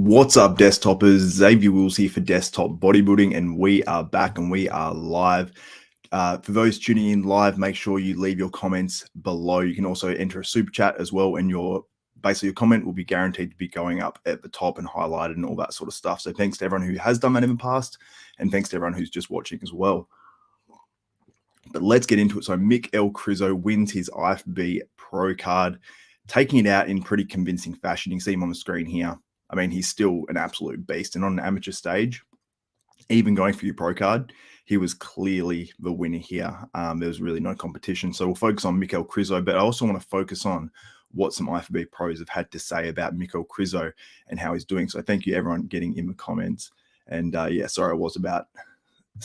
What's up, desktopers? Xavier Wills here for Desktop Bodybuilding, and we are back and we are live. For those tuning in live, make sure you leave your comments below. You can also enter a super chat as well, and your comment will be guaranteed to be going up at the top and highlighted and all that sort of stuff. So thanks to everyone who has done that in the past, and thanks to everyone who's just watching as well. But let's get into it. So Michael Krizo wins his IFBB Pro Card, taking it out in pretty convincing fashion. You can see him on the screen here. I mean, he's still an absolute beast. And on an amateur stage, even going for your pro card, he was clearly the winner here. There was really no competition. So we'll focus on Michael Krizo, but I also want to focus on what some IFBB pros have had to say about Michael Krizo and how he's doing. So thank you, everyone, getting in the comments. And yeah, sorry, I was about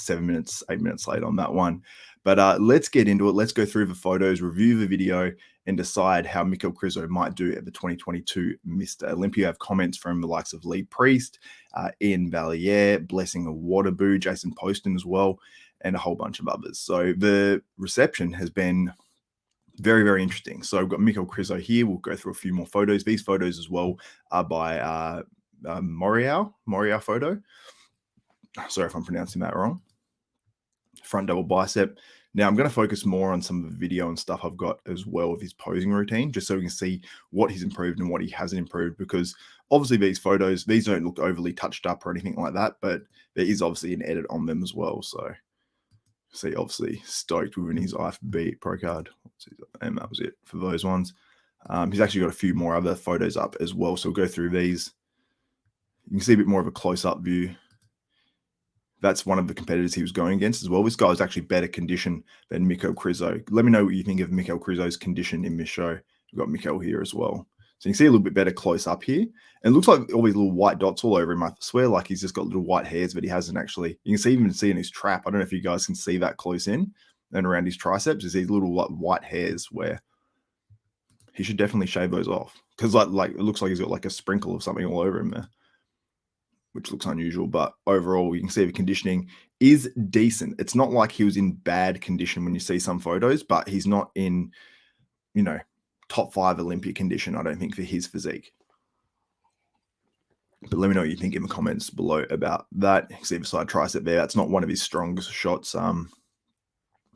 8 minutes late on that one. But let's get into it. Let's go through the photos, review the video, and decide how Michael Krizo might do at the 2022 Mr Olympia. I have comments from the likes of Lee Priest, Iain Valliere, Blessing Awodibu, Jason Poston as well, and a whole bunch of others. So the reception has been very, very interesting. So I've got Michael Krizo here. We'll go through a few more photos. These photos as well are by Morial Photo. Sorry if I'm pronouncing that wrong. Front double bicep. Now I'm going to focus more on some of the video and stuff I've got as well of his posing routine, just so we can see what he's improved and what he hasn't improved, because obviously these photos, these don't look overly touched up or anything like that, but there is obviously an edit on them as well. So see, obviously stoked with his IFBB Pro Card. And that was it for those ones. He's actually got a few more other photos up as well. So we'll go through these. You can see a bit more of a close-up view. That's one of the competitors he was going against as well. This guy was actually better condition than Michael Krizo. Let me know what you think of Michael Krizo's condition in this show. We've got Michael here as well. So you can see a little bit better close up here. And it looks like all these little white dots all over him. I swear like he's just got little white hairs, but he hasn't actually. You can even see in his trap. I don't know if you guys can see that close in and around his triceps is these little like white hairs where he should definitely shave those off. Because like it looks like he's got like a sprinkle of something all over him there, which looks unusual. But overall, you can see the conditioning is decent. It's not like he was in bad condition when you see some photos, but he's not in, you know, top 5 Olympia condition, I don't think, for his physique. But let me know what you think in the comments below about that. You can see the side tricep there. That's not one of his strongest shots.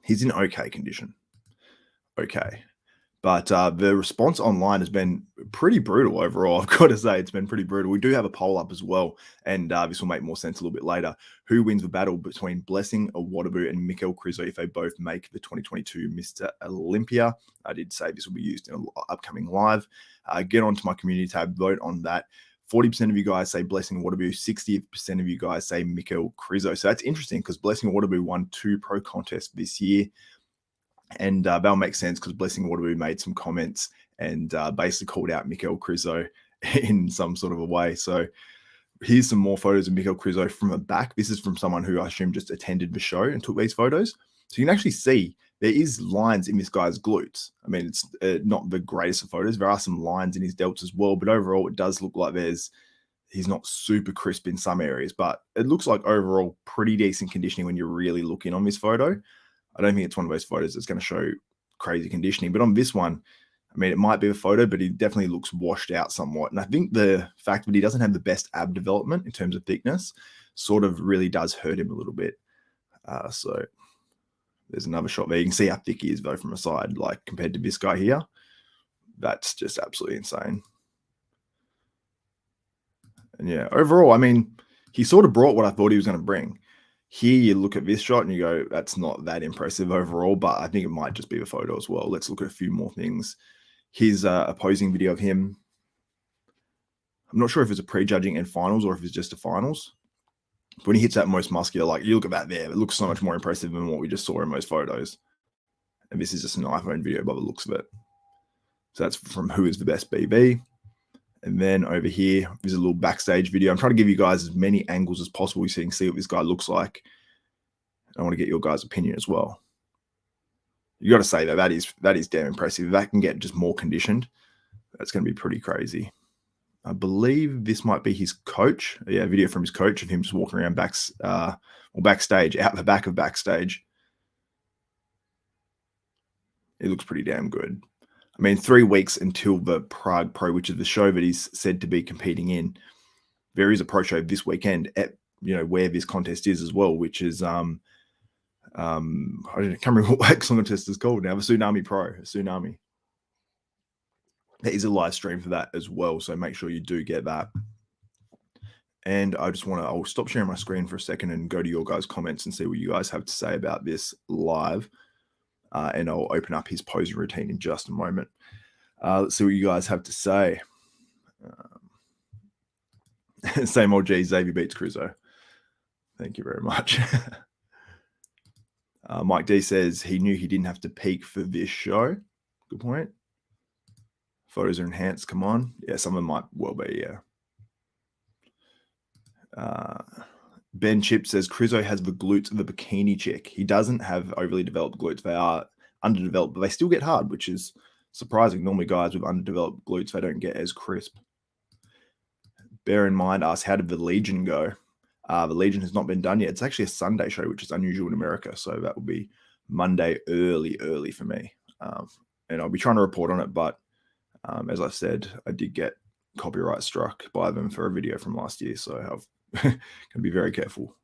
He's in okay condition. Okay. But the response online has been pretty brutal overall. I've got to say, it's been pretty brutal. We do have a poll up as well, and this will make more sense a little bit later. Who wins the battle between Blessing Awodibu and Michael Krizo if they both make the 2022 Mr Olympia? I did say this will be used in an upcoming live. Get onto my community tab, vote on that. 40% of you guys say Blessing Awodibu, 60% of you guys say Michael Krizo. So that's interesting because Blessing Awodibu won 2 pro contests this year. And that'll make sense because Blessing Awodibu made some comments and basically called out Michael Krizo in some sort of a way. So here's some more photos of Michael Krizo from the back. This is from someone who I assume just attended the show and took these photos. So you can actually see there is lines in this guy's glutes. I mean, it's not the greatest of photos. There are some lines in his delts as well, but overall it does look like he's not super crisp in some areas, but it looks like overall pretty decent conditioning when you really look in on this photo. I don't think it's one of those photos that's going to show crazy conditioning. But on this one, I mean, it might be a photo, but he definitely looks washed out somewhat. And I think the fact that he doesn't have the best ab development in terms of thickness sort of really does hurt him a little bit. So there's another shot there. You can see how thick he is, though, from the side, like compared to this guy here. That's just absolutely insane. And yeah, overall, I mean, he sort of brought what I thought he was going to bring. Here you look at this shot and you go, that's not that impressive overall, but I think it might just be the photo as well. Let's look at a few more things. Here's a posing video of him. I'm not sure if it's a prejudging and finals or if it's just a finals. But when he hits that most muscular, like you look at that there, it looks so much more impressive than what we just saw in most photos. And this is just an iPhone video by the looks of it. So that's from Who is the Best BB. And then over here, there's a little backstage video. I'm trying to give you guys as many angles as possible so you can see what this guy looks like. I want to get your guys' opinion as well. You got to say that is damn impressive. If that can get just more conditioned, that's going to be pretty crazy. I believe this might be his coach. Yeah, a video from his coach of him just walking around backstage, out the back of backstage. It looks pretty damn good. I mean, 3 weeks until the Prague Pro, which is the show that he's said to be competing in. there is a pro show this weekend at, where this contest is as well, which is I can't remember what wax contest is called now. The Tsunami. There is a live stream for that as well, so make sure you do get that. And I'll stop sharing my screen for a second and go to your guys' comments and see what you guys have to say about this live. And I'll open up his posing routine in just a moment. Let's see what you guys have to say. Same old G, Xavier beats Krizo. Thank you very much. Mike D says he knew he didn't have to peak for this show. Good point. Photos are enhanced. Come on. Yeah, some of them might well be, yeah. Ben Chip says Krizo has the glutes of the bikini chick. He doesn't have overly developed glutes. They are underdeveloped, but they still get hard, which is surprising. Normally guys with underdeveloped glutes, they don't get as crisp. Bear in mind, ask, how did the Legion go? The Legion has not been done yet. It's actually a Sunday show, which is unusual in America. So that will be Monday early for me. And I'll be trying to report on it. But as I said, I did get copyright struck by them for a video from last year. So I've going to be very careful.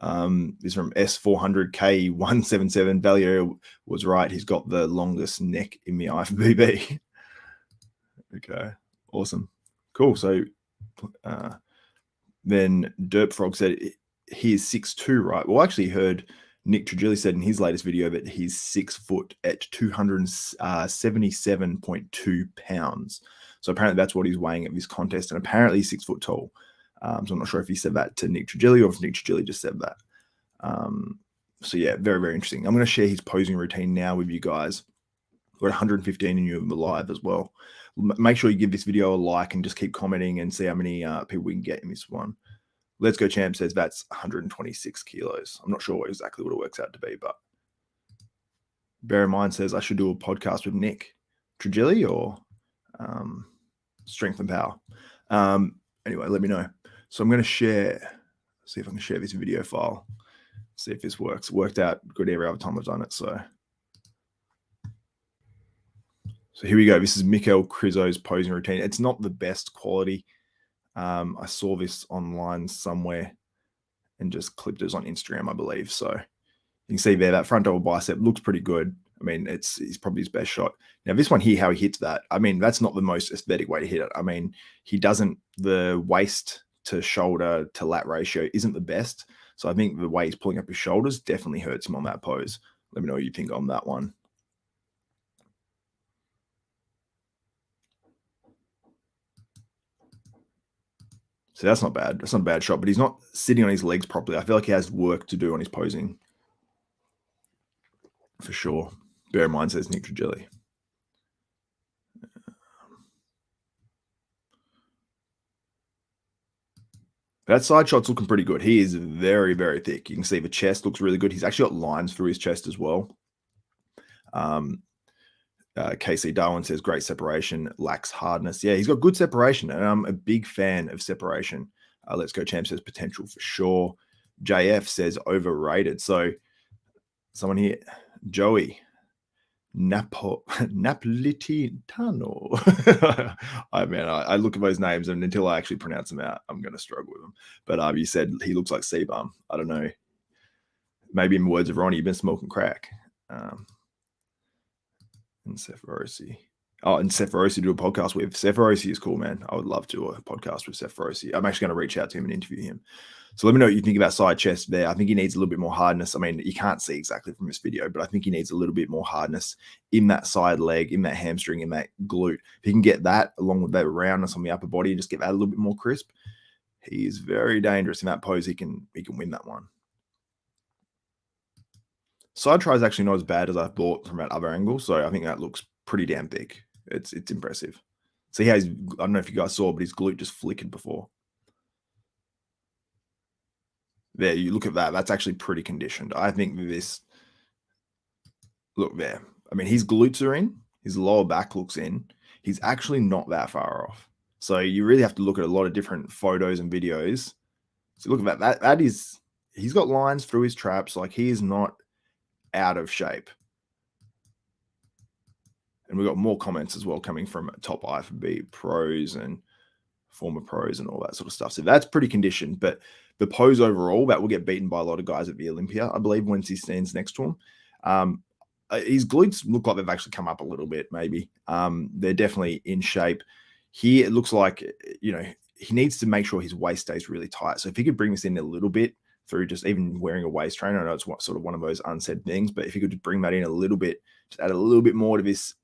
This is from S400K177. Valliere was right. He's got the longest neck in the IFBB. Okay, awesome. Cool. So then Derp Frog said he is 6'2", right? Well, I actually heard Nick Trigilli said in his latest video that he's 6 foot at 277.2 pounds. So apparently that's what he's weighing at this contest. And apparently he's 6 foot tall. So I'm not sure if he said that to Nick Trigilli or if Nick Trigilli just said that. So yeah, very, very interesting. I'm going to share his posing routine now with you guys. We've got 115 in you in the live as well. Make sure you give this video a like and just keep commenting and see how many people we can get in this one. Let's Go Champ says that's 126 kilos. I'm not sure exactly what it works out to be, but Bear in Mind says I should do a podcast with Nick Trigilli or Strength and Power. Anyway, let me know. So I'm going to see if I can share this video file, see if this works. It worked out good every other time I've done it. So here we go. This is Michael Krizo's posing routine. It's not the best quality. I saw this online somewhere and just clipped it on Instagram, I believe. So you can see there that front double bicep looks pretty good. I mean, it's probably his best shot. Now, this one here, how he hits that, I mean, that's not the most aesthetic way to hit it. I mean, the waist to shoulder to lat ratio isn't the best. So I think the way he's pulling up his shoulders definitely hurts him on that pose. Let me know what you think on that one. So that's not bad. That's not a bad shot, but he's not sitting on his legs properly. I feel like he has work to do on his posing. For sure. Bear in Mind says Nick Trigilli. That side shot's looking pretty good. He is very, very thick. You can see the chest looks really good. He's actually got lines through his chest as well. KC Darwin says great separation, lacks hardness. Yeah, he's got good separation, and I'm a big fan of separation. Let's Go Champ says potential for sure. JF says overrated. So someone here, Joey Napolitano. I look at those names, and until I actually pronounce them out, I'm going to struggle with them. But you said he looks like C-Bum. I don't know. Maybe in the words of Ronnie, you've been smoking crack. And Seth Rossi. Oh, and Seth Rossi to do a podcast with. Seth Rossi is cool, man. I would love to do a podcast with Seth Rossi. I'm actually going to reach out to him and interview him. So let me know what you think about side chest there. I think he needs a little bit more hardness. I mean, you can't see exactly from this video, but I think he needs a little bit more hardness in that side leg, in that hamstring, in that glute. If he can get that along with that roundness on the upper body and just get that a little bit more crisp, he is very dangerous in that pose. He can win that one. Side try is actually not as bad as I thought from that other angle, so I think that looks pretty damn big. It's impressive. See how I don't know if you guys saw, but his glute just flickered before. There, you look at that. That's actually pretty conditioned. I think this, look there. I mean, his glutes are in. His lower back looks in. He's actually not that far off. So you really have to look at a lot of different photos and videos. So look at that. That is, he's got lines through his traps. Like, he is not out of shape. And we've got more comments as well coming from top IFBB pros and former pros and all that sort of stuff. So that's pretty conditioned. But the pose overall, that will get beaten by a lot of guys at the Olympia, I believe, once he stands next to him. His glutes look like they've actually come up a little bit, maybe. They're definitely in shape. Here, it looks like, you know, he needs to make sure his waist stays really tight. So if he could bring this in a little bit through just even wearing a waist trainer, I know it's sort of one of those unsaid things, but if he could just bring that in a little bit, just add a little bit more to this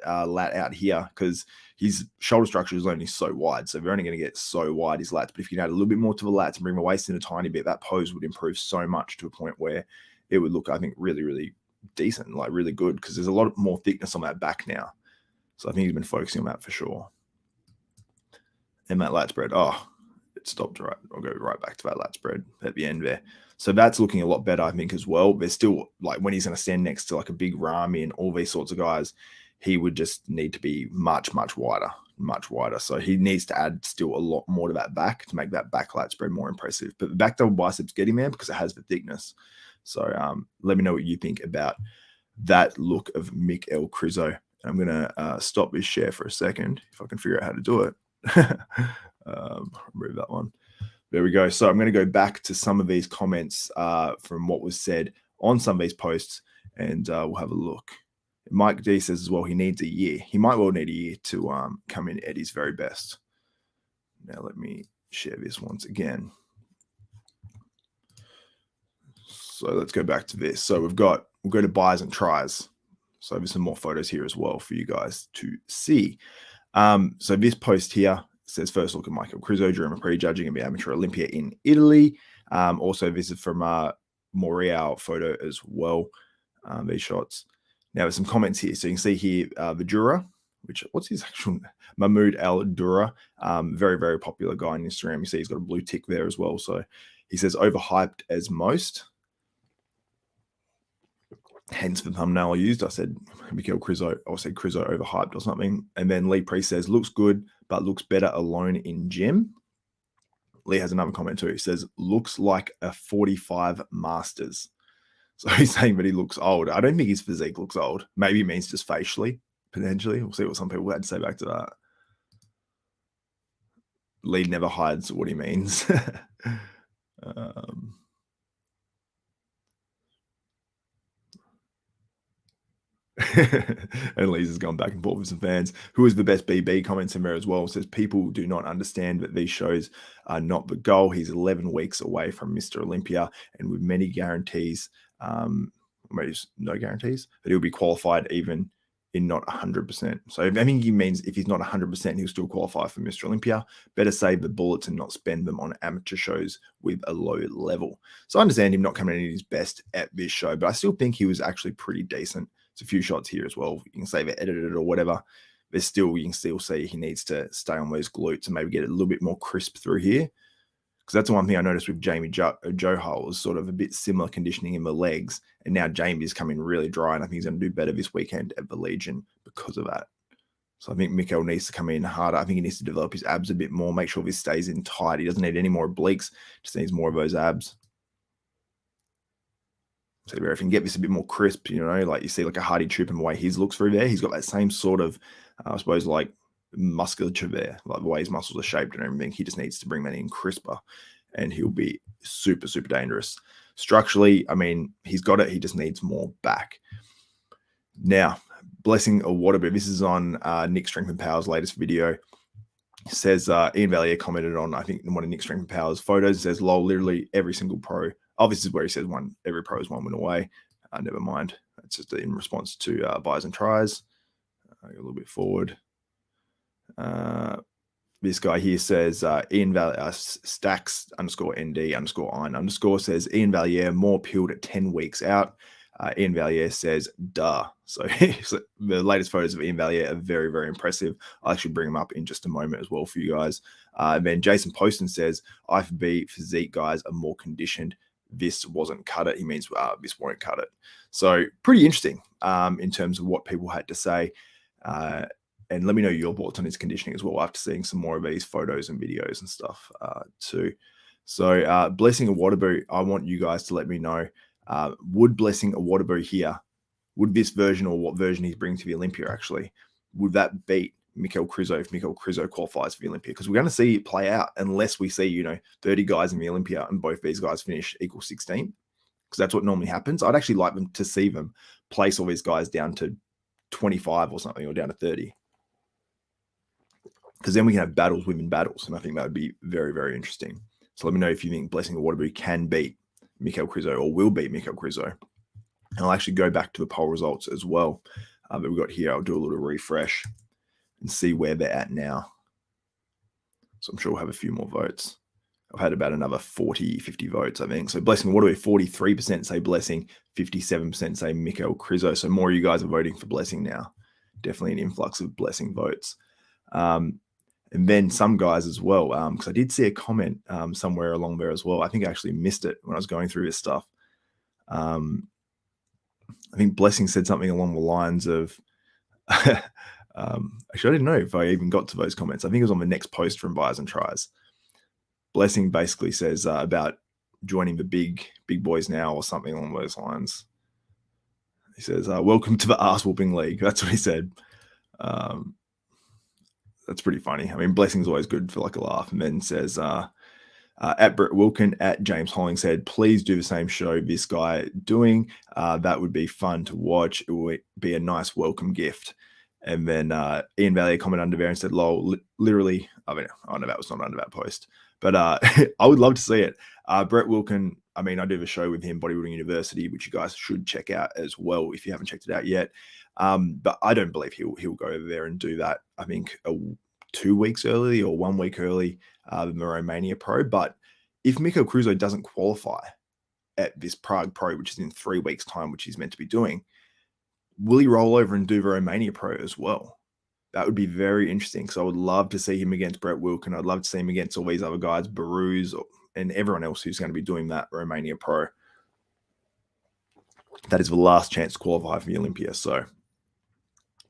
lat out here, because his shoulder structure is only so wide. So we're only going to get so wide, his lats. But if you can add a little bit more to the lats and bring the waist in a tiny bit, that pose would improve so much to a point where it would look, I think, really, really decent, like really good, because there's a lot more thickness on that back now. So I think he's been focusing on that for sure. And that lat spread, oh, it stopped right. I'll go right back to that lat spread at the end there. So that's looking a lot better, I think, as well. There's still, like, when he's going to stand next to like a big Rami and all these sorts of guys, he would just need to be much, much wider. So he needs to add still a lot more to that back to make that back lat spread more impressive. But the back double biceps get him there because it has the thickness. So let me know what you think about that look of Michal Krizo. I'm going to stop this share for a second if I can figure out how to do it. Remove that one. There we go. So I'm going to go back to some of these comments from what was said on some of these posts, and we'll have a look. Mike D says as well, he needs a year. He might well need a year to come in at his very best. Now let me share this once again. So let's go back to this. So we'll go to buys and tries. So there's some more photos here as well for you guys to see. So this post here says, first look at Michael Krizo during a pre-judging at the Amateur Olympia in Italy. Also this is from Montreal photo as well, these shots. Now there's some comments here. So you can see here the Dura, what's his actual Mahmoud Al Dura, very, very popular guy on Instagram. You see he's got a blue tick there as well. So he says overhyped as most. Hence the thumbnail I used. I said Michael Krizo, I said Krizo overhyped or something. And then Lee Priest says, looks good, but looks better alone in gym. Lee has another comment too. He says, looks like a 45 Masters. So he's saying that he looks old. I don't think his physique looks old. Maybe it means just facially, potentially. We'll see what some people had to say back to that. Lee never hides what he means. And Lisa's gone back and forth with some fans. Who is the best BB? Comments in there as well. Says people do not understand that these shows are not the goal. He's 11 weeks away from Mr Olympia, and with many guarantees, maybe no guarantees, that he'll be qualified even in not 100%. So I think he means if he's not 100%, he'll still qualify for Mr Olympia. Better save the bullets and not spend them on amateur shows with a low level. So I understand him not coming in at his best at this show, but I still think he was actually pretty decent. It's a few shots here as well. You can say they edited it or whatever. There's still, you can still see he needs to stay on those glutes and maybe get a little bit more crisp through here. Because that's the one thing I noticed with Jamie Johal was sort of a bit similar conditioning in the legs. And now Jamie's coming really dry, and I think he's going to do better this weekend at the Legion because of that. So I think Michal needs to come in harder. I think he needs to develop his abs a bit more, make sure this stays in tight. He doesn't need any more obliques, just needs more of those abs. So if you can get this a bit more crisp, you know, like you see like a Hardy Troop and the way his looks through there, he's got that same sort of, I suppose, like musculature there, like the way his muscles are shaped and everything. He just needs to bring that in crisper, and he'll be super, super dangerous. Structurally, I mean, he's got it. He just needs more back. Now, Blessing Awodibu. This is on Nick Strength and Power's latest video. Says Iain Valliere commented on, I think, one of Nick Strength and Power's photos. It says, lol, literally every single pro. Oh, this is where he says every pro is one win away. Never mind. That's just in response to buys and tries. Go a little bit forward. This guy here says Iain Valliere, stacks _ND _Iron_ says Iain Valliere more peeled at 10 weeks out. Iain Valliere says, duh. So the latest photos of Iain Valliere are very, very impressive. I'll actually bring them up in just a moment as well for you guys. And then Jason Poston says, IFBB physique guys are more conditioned. This wasn't cut it. He means this won't cut it. So pretty interesting in terms of what people had to say. And let me know your thoughts on his conditioning as well after seeing some more of these photos and videos and stuff too. So Blessing Awodibu, I want you guys to let me know, would Blessing Awodibu here, would this version or what version he's bringing to the Olympia actually, would that beat Michael Krizo if Michael Krizo qualifies for the Olympia, because we're going to see it play out unless we see, 30 guys in the Olympia and both these guys finish equal 16, because that's what normally happens. I'd actually like them to see them place all these guys down to 25 or something, or down to 30, because then we can have battles within battles, and I think that would be very, very interesting. So let me know if you think Blessing Awodibu can beat Michael Krizo or will beat Michael Krizo. And I'll actually go back to the poll results as well that we've got here. I'll do a little refresh and see where they're at now. So I'm sure we'll have a few more votes. I've had about another 40, 50 votes, I think. So Blessing Awodibu, 43% say Blessing, 57% say Michael Krizo. So more of you guys are voting for Blessing now. Definitely an influx of Blessing votes. And then some guys as well, because I did see a comment somewhere along there as well. I think I actually missed it when I was going through this stuff. I think Blessing said something along the lines of, actually, I didn't know if I even got to those comments. I think it was on the next post from Buys and Tries. Blessing basically says about joining the big boys now, or something along those lines. He says, welcome to the ass whooping league. That's what he said. That's pretty funny. I mean, Blessing's always good for like a laugh. And then says, at Brett Wilkin, at James Holling said, please do the same show this guy doing. That would be fun to watch. It would be a nice welcome gift. And then Iain Valliere commented under there and said, lol, literally, I mean, I know that was not under that post, but I would love to see it. Brett Wilkin, I mean, I do the show with him, Bodybuilding University, which you guys should check out as well if you haven't checked it out yet. But I don't believe he'll go over there and do that. I think 2 weeks early or 1 week early than the Romania Pro. But if Michael Krizo doesn't qualify at this Prague Pro, which is in 3 weeks' time, which he's meant to be doing, will he roll over and do the Romania Pro as well? That would be very interesting. So I would love to see him against Brett Wilkin. I'd love to see him against all these other guys, Baruz, and everyone else who's going to be doing that Romania Pro. That is the last chance to qualify for the Olympia. So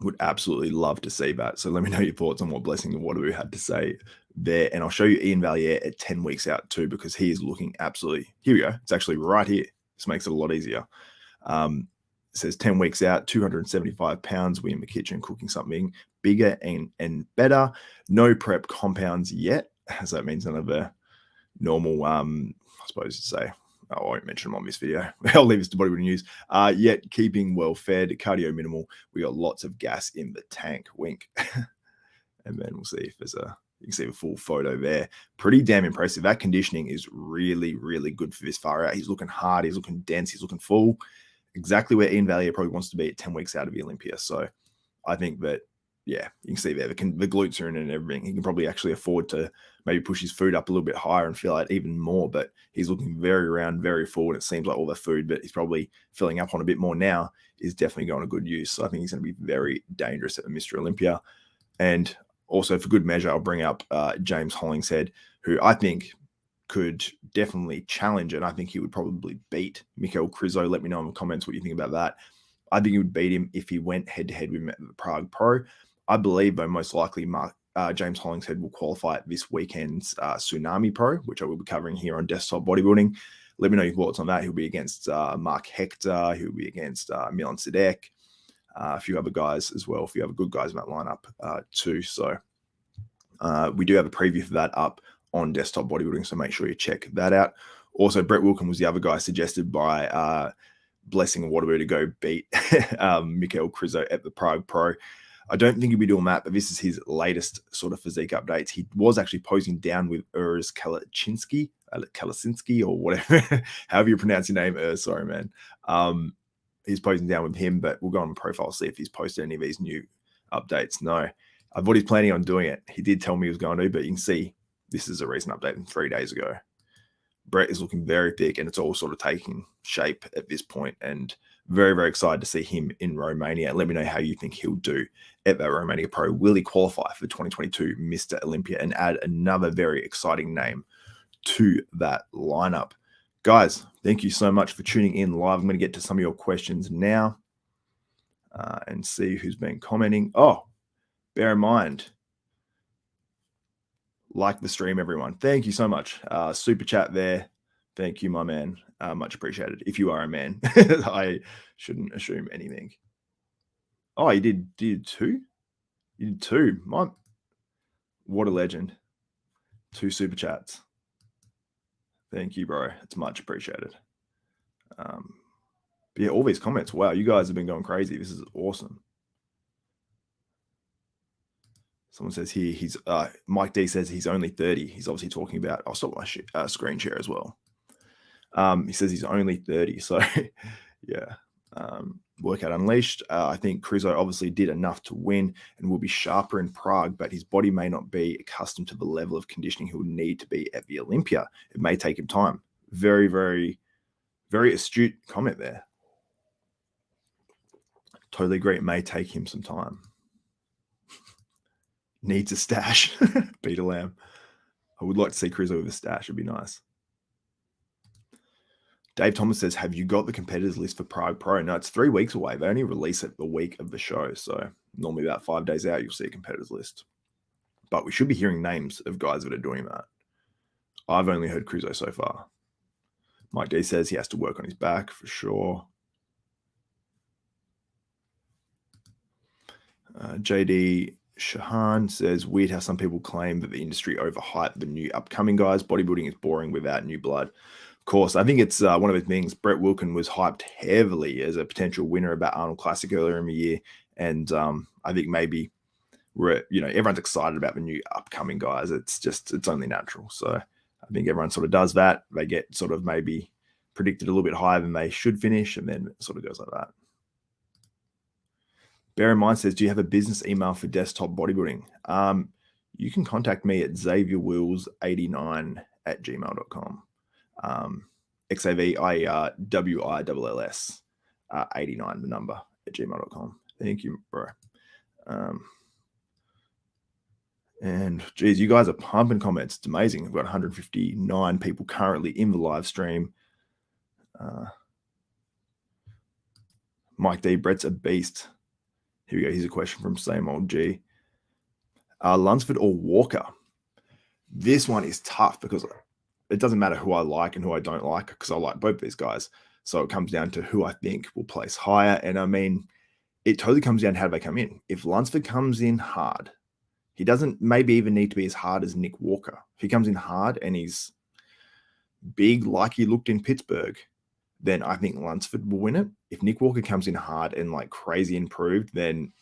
would absolutely love to see that. So let me know your thoughts on what Blessing Awodibu had to say there. And I'll show you Iain Valliere at 10 weeks out too, because he is looking absolutely, here we go. It's actually right here. This makes it a lot easier. It says 10 weeks out, 275 pounds. We in the kitchen cooking something bigger and better. No prep compounds yet. So that means none of the normal, I suppose you'd say, I won't mention them on this video. I'll leave this to bodybuilding news. Yet keeping well fed, cardio minimal. We got lots of gas in the tank. Wink. And then we'll see if there's you can see the full photo there. Pretty damn impressive. That conditioning is really, really good for this far out. He's looking hard. He's looking dense. He's looking full. Exactly where Iain Valliere probably wants to be at 10 weeks out of the Olympia. So I think that, yeah, you can see there, the glutes are in and everything. He can probably actually afford to maybe push his food up a little bit higher and fill out even more, but he's looking very round, very full, and it seems like all the food that he's probably filling up on a bit more now is definitely going to good use. So I think he's going to be very dangerous at the Mr. Olympia. And also for good measure, I'll bring up James Hollingshead, who I think could definitely challenge, and I think he would probably beat Michael Krizo. Let me know in the comments what you think about that. I think he would beat him if he went head-to-head with him at the Prague Pro. I believe, though, most likely James Hollingshead will qualify at this weekend's Tsunami Pro, which I will be covering here on Desktop Bodybuilding. Let me know your thoughts on that. He'll be against Mark Hector. He'll be against Milan Sadek, a few other guys as well, a few other good guys in that lineup too. So we do have a preview for that up on Desktop Bodybuilding, so make sure you check that out. Also, Brett Wilkin was the other guy suggested by Blessing Awodibu to go beat Michael Krizo at the Prague Pro. I don't think he'll be doing that, but this is his latest sort of physique updates. He was actually posing down with Urs Kalasinski or whatever, however you pronounce your name. Sorry, man. He's posing down with him, but we'll go on the profile, see if he's posted any of these new updates. No, I thought he's planning on doing it. He did tell me he was going to, but you can see this is a recent update from 3 days ago. Brett is looking very thick, and it's all sort of taking shape at this point, and very, very excited to see him in Romania. Let me know how you think he'll do at that Romania Pro. Will he qualify for 2022 Mr. Olympia and add another very exciting name to that lineup? Guys, thank you so much for tuning in live. I'm going to get to some of your questions now and see who's been commenting. Oh, bear in mind, like the stream, everyone. Thank you so much. Super chat there. Thank you, my man. Much appreciated. If you are a man, I shouldn't assume anything. Oh, you did too? You did 2. What a legend. 2 super chats. Thank you, bro. It's much appreciated. Yeah, all these comments. Wow, you guys have been going crazy. This is awesome. Someone says here he's Mike D says he's only 30. He's obviously talking about. I'll stop my screen share as well. He says he's only 30. So yeah. Workout Unleashed. I think Krizo obviously did enough to win and will be sharper in Prague, but his body may not be accustomed to the level of conditioning he will need to be at the Olympia. It may take him time. Very, very, very astute comment there. Totally agree. It may take him some time. Needs a stash. Peter Lamb. I would like to see Krizo with a stash. It'd be nice. Dave Thomas says, have you got the competitors list for Prague Pro? No, it's 3 weeks away. They only release it the week of the show. So normally about 5 days out, you'll see a competitors list. But we should be hearing names of guys that are doing that. I've only heard Krizo so far. Mike D says he has to work on his back for sure. JD Shahan says, weird how some people claim that the industry overhyped the new upcoming guys. Bodybuilding is boring without new blood. Of course, I think it's one of the things. Brett Wilkin was hyped heavily as a potential winner about Arnold Classic earlier in the year. And I think maybe everyone's excited about the new upcoming guys. It's only natural. So I think everyone sort of does that. They get sort of maybe predicted a little bit higher than they should finish, and then it sort of goes like that. Bear in Mind says, do you have a business email for desktop bodybuilding? You can contact me at xavierwills89@gmail.com. XAVIERWILLS 89, the number, at gmail.com. Thank you, bro. And geez, you guys are pumping comments. It's amazing. We've got 159 people currently in the live stream. Mike D, Brett's a beast. Here we go. Here's a question from Same Old G. Lunsford or Walker? This one is tough because it doesn't matter who I like and who I don't like, because I like both these guys. So it comes down to who I think will place higher. And I mean, it totally comes down to how do they come in. If Lunsford comes in hard, he doesn't maybe even need to be as hard as Nick Walker. If he comes in hard and he's big like he looked in Pittsburgh, then I think Lunsford will win it. If Nick Walker comes in hard and like crazy improved, then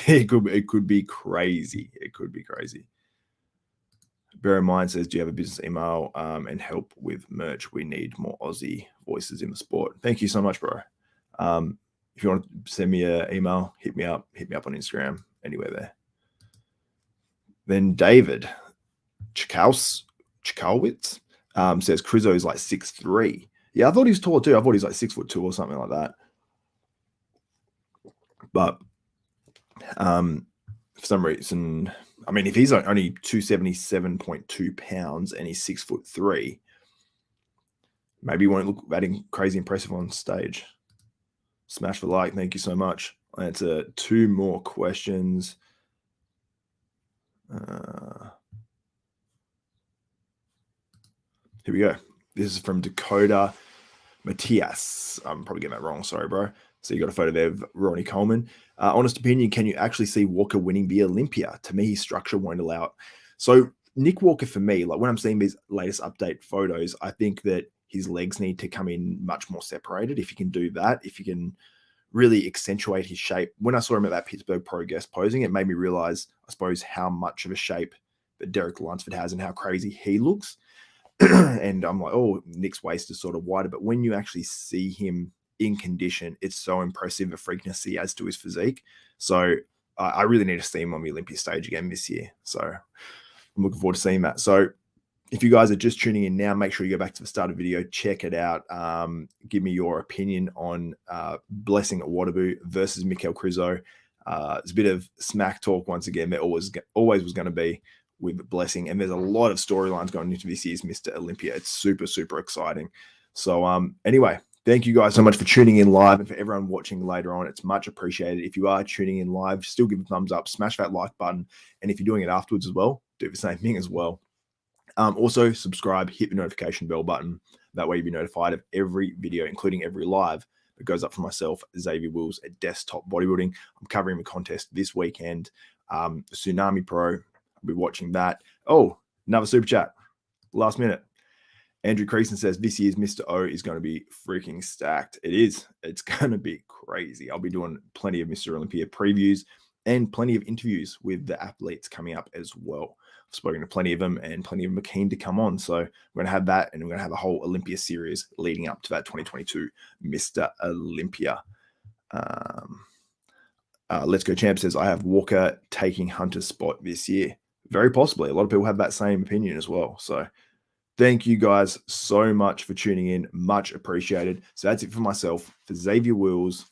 it could be crazy. It could be crazy. Bear in Mind says, do you have a business email and help with merch? We need more Aussie voices in the sport. Thank you so much, bro. If you want to send me an email, hit me up on Instagram, anywhere there. Then David Chikowitz says Krizo is like 6'3". Yeah, I thought he was tall too. I thought he was like 6'2" or something like that. But for some reason, I mean, if he's only 277.2 pounds and he's 6'3", maybe he won't look that crazy impressive on stage. Smash the like. Thank you so much. I'll answer 2 more questions. Here we go. This is from Dakota Matias. I'm probably getting that wrong. Sorry, bro. So you got a photo there of Ronnie Coleman. Honest opinion, can you actually see Walker winning the Olympia? To me, his structure won't allow it. So Nick Walker, for me, like when I'm seeing these latest update photos, I think that his legs need to come in much more separated. If he can do that, if he can really accentuate his shape. When I saw him at that Pittsburgh Pro guest posing, it made me realize, I suppose, how much of a shape that Derek Lunsford has and how crazy he looks. And I'm like, oh, Nick's waist is sort of wider. But when you actually see him in condition, it's so impressive, the freakness he has to his physique. So I really need to see him on the Olympia stage again this year. So I'm looking forward to seeing that. So if you guys are just tuning in now, make sure you go back to the start of the video, check it out. Give me your opinion on Blessing Awodibu versus Michael Krizo. It's a bit of smack talk once again. There always was going to be with Blessing, and there's a lot of storylines going into this year's Mr. Olympia. It's super, super exciting. So anyway, thank you guys so much for tuning in live, and for everyone watching later on. It's much appreciated. If you are tuning in live, still give a thumbs up, smash that like button, and if you're doing it afterwards as well, do the same thing as well. Also, subscribe, hit the notification bell button. That way you'll be notified of every video, including every live It goes up for myself, Xavier Wills at Desktop Bodybuilding. I'm covering the contest this weekend. Tsunami Pro, I'll be watching that. Oh, another super chat, last minute. Andrew Creason says, this year's Mr. O is going to be freaking stacked. It is. It's going to be crazy. I'll be doing plenty of Mr. Olympia previews and plenty of interviews with the athletes coming up as well. I've spoken to plenty of them, and plenty of them are keen to come on. So we're going to have that, and we're going to have a whole Olympia series leading up to that 2022 Mr. Olympia. Let's Go Champ says, I have Walker taking Hunter's spot this year. Very possibly. A lot of people have that same opinion as well. So thank you guys so much for tuning in. Much appreciated. So that's it for myself. For Xavier Wills,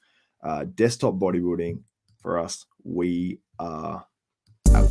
Desktop Bodybuilding, for us, we are out.